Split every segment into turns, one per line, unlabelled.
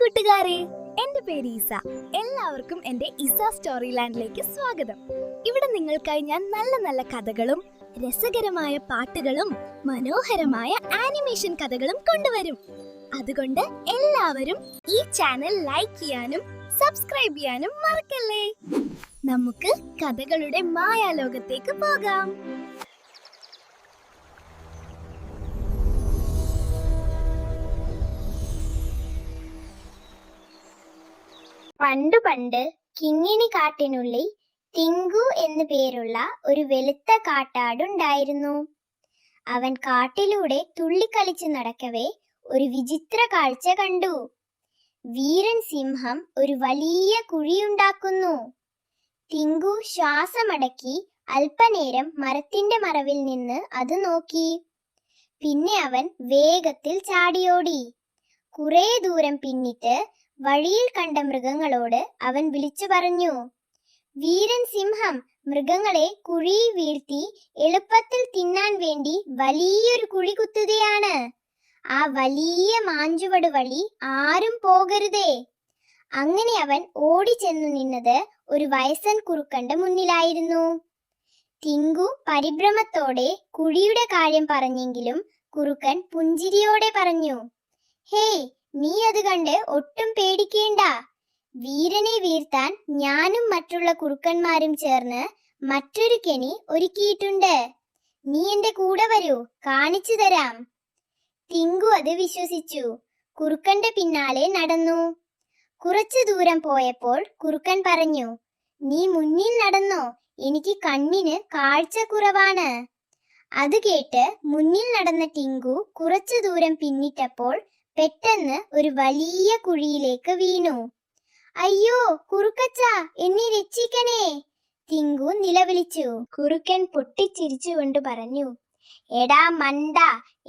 കൂട്ടുകാരെ, എന്റെ പേര് ഈസ. എല്ലാവർക്കും എന്റെ ഇസ സ്റ്റോറി ലാൻഡിലേക്ക് സ്വാഗതം. ഇവിടെ നിങ്ങൾക്കായി ഞാൻ നല്ല നല്ല കഥകളും രസകരമായ പാട്ടുകളും മനോഹരമായ ആനിമേഷൻ കഥകളും കൊണ്ടുവരും. അതുകൊണ്ട് എല്ലാവരും ഈ ചാനൽ ലൈക്ക് ചെയ്യാനും സബ്സ്ക്രൈബ് ചെയ്യാനും മറക്കല്ലേ. നമുക്ക് കഥകളുടെ മായാലോകത്തേക്ക് പോകാം.
പണ്ടു പണ്ട് കിങ്ങിണി കാട്ടിനുള്ളിൽ തിങ്കു എന്നു പേരുള്ള ഒരു വെളുത്ത കാട്ടാടുണ്ടായിരുന്നു. അവൻ കാട്ടിലൂടെ തുള്ളിക്കളിച്ചു നടക്കവേ ഒരു വിചിത്ര കാഴ്ച കണ്ടു. വീരൻ സിംഹം ഒരു വലിയ കുഴിയുണ്ടാക്കുന്നു. തിങ്കു ശ്വാസമടക്കി അല്പനേരം മരത്തിന്റെ മറവിൽ നിന്ന് അത് നോക്കി. പിന്നെ അവൻ വേഗത്തിൽ ചാടിയോടി. കുറെ ദൂരം പിന്നിട്ട് വഴിയിൽ കണ്ട മൃഗങ്ങളോട് അവൻ വിളിച്ചു പറഞ്ഞു, വീരൻ സിംഹം മൃഗങ്ങളെ കുഴിയിൽ വീഴ്ത്തി എളുപ്പത്തിൽ തിന്നാൻ വേണ്ടി വലിയൊരു കുഴി കുത്തുകയാണ്. ആ വലിയ മാഞ്ചുവട് വഴി ആരും പോകരുതേ. അങ്ങനെ അവൻ ഓടിച്ചെന്നു നിന്നത് ഒരു വയസ്സൻ കുറുക്കന്റെ മുന്നിലായിരുന്നു. തിങ്കു പരിഭ്രമത്തോടെ കുഴിയുടെ കാര്യം പറഞ്ഞെങ്കിലും കുറുക്കൻ പുഞ്ചിരിയോടെ പറഞ്ഞു, ഹേയ്, നീ അത് കണ്ട് ഒട്ടും പേടിക്കേണ്ട. വീരനെ വീഴ്ത്താൻ ഞാനും മറ്റുള്ള കുറുക്കന്മാരും ചേർന്ന് മറ്റൊരു കെണി ഒരുക്കിയിട്ടുണ്ട്. നീ എന്റെ കൂടെ വരൂ, കാണിച്ചു തരാം. തിങ്കു അത് വിശ്വസിച്ചു. കുറുക്കന്റെ പിന്നാലെ നടന്നു. കുറച്ചു ദൂരം പോയപ്പോൾ കുറുക്കൻ പറഞ്ഞു, നീ മുന്നിൽ നടന്നോ, എനിക്ക് കണ്ണിന് കാഴ്ച കുറവാണ്. അത് കേട്ട് മുന്നിൽ നടന്ന ടിങ്കു കുറച്ചു ദൂരം പിന്നിട്ടപ്പോൾ പെട്ടെന്ന് ഒരു വലിയ കുഴിയിലേക്ക് വീണു. അയ്യോ കുറുക്കച്ച, എന്നെ രക്ഷിക്കണേ! തിങ്കു നിലവിളിച്ചു. കുറുക്കൻ പൊട്ടിച്ചിരിച്ചുകൊണ്ട് പറഞ്ഞു, എടാ മണ്ട,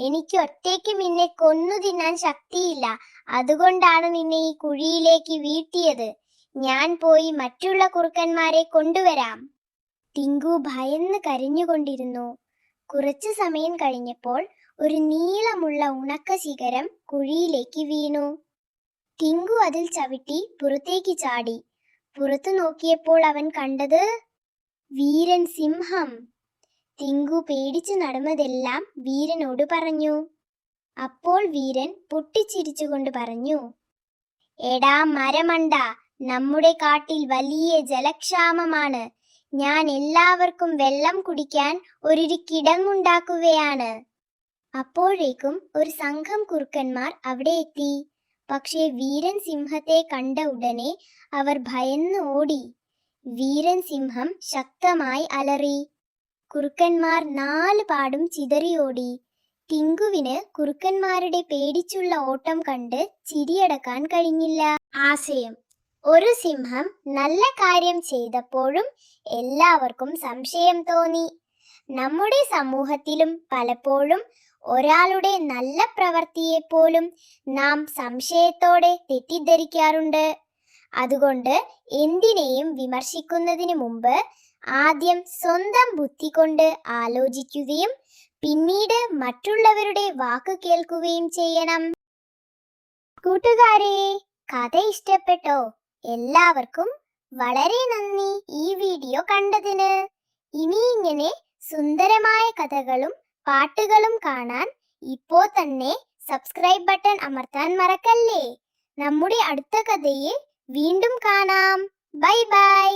എനിക്ക് ഒറ്റയ്ക്ക് നിന്നെ കൊന്നു തിന്നാൻ ശക്തിയില്ല. അതുകൊണ്ടാണ് നിന്നെ ഈ കുഴിയിലേക്ക് വീഴ്ത്തിയത്. ഞാൻ പോയി മറ്റുള്ള കുറുക്കന്മാരെ കൊണ്ടുവരാം. തിങ്കു ഭയന്ന് കരഞ്ഞുകൊണ്ടിരുന്നു. കുറച്ചു സമയം കഴിഞ്ഞപ്പോൾ ഒരു നീളമുള്ള ഉണക്ക ശിഖരം കുഴിയിലേക്ക് വീണു. തിങ്കു അതിൽ ചവിട്ടി പുറത്തേക്ക് ചാടി. പുറത്തു നോക്കിയപ്പോൾ അവൻ കണ്ടത് വീരൻ സിംഹം. തിങ്കു പേടിച്ചു നടന്നതെല്ലാം വീരനോട് പറഞ്ഞു. അപ്പോൾ വീരൻ പൊട്ടിച്ചിരിച്ചുകൊണ്ട് പറഞ്ഞു, എടാ മരമണ്ട, നമ്മുടെ കാട്ടിൽ വലിയ ജലക്ഷാമമാണ്. ഞാൻ എല്ലാവർക്കും വെള്ളം കുടിക്കാൻ ഒരു കിടങ്ങുണ്ടാക്കുകയാണ്. അപ്പോഴേക്കും ഒരു സംഘം കുറുക്കന്മാർ അവിടെ എത്തി. പക്ഷേ വീരൻ സിംഹത്തെ കണ്ട ഉടനെ അവർ ഭയന്ന് ഓടി. വീരൻ സിംഹം ശക്തമായി അലറി. കുറുക്കന്മാർ നാല് പാടും ചിതറിയോടി. തിങ്കുവിന് കുറുക്കന്മാരുടെ പേടിച്ചുള്ള ഓട്ടം കണ്ട് ചിരിയടക്കാൻ കഴിഞ്ഞില്ല. ആശയം: ഒരു സിംഹം നല്ല കാര്യം ചെയ്തപ്പോഴും എല്ലാവർക്കും സംശയം തോന്നി. നമ്മുടെ സമൂഹത്തിലും പലപ്പോഴും ഒരാളുടെ നല്ല പ്രവൃത്തിയെപ്പോലും നാം സംശയത്തോടെ തെറ്റിദ്ധരിക്കാറുണ്ട്. അതുകൊണ്ട് എന്തിനേയും വിമർശിക്കുന്നതിന് മുമ്പ് ആദ്യം സ്വന്തം ബുദ്ധി കൊണ്ട് ആലോചിക്കുകയും പിന്നീട് മറ്റുള്ളവരുടെ വാക്ക് കേൾക്കുകയും ചെയ്യണം. കൂട്ടുകാരെ, കഥ ഇഷ്ടപ്പെട്ടോ? എല്ലാവർക്കും വളരെ നന്ദി ഈ വീഡിയോ കണ്ടതിന്. ഇനി ഇങ്ങനെ സുന്ദരമായ കഥകളും പാട്ടുകളും കാണാൻ ഇപ്പോൾ തന്നെ സബ്സ്ക്രൈബ് ബട്ടൺ അമർത്താൻ മറക്കല്ലേ. നമ്മുടെ അടുത്ത കഥയിൽ വീണ്ടും കാണാം. Bye bye.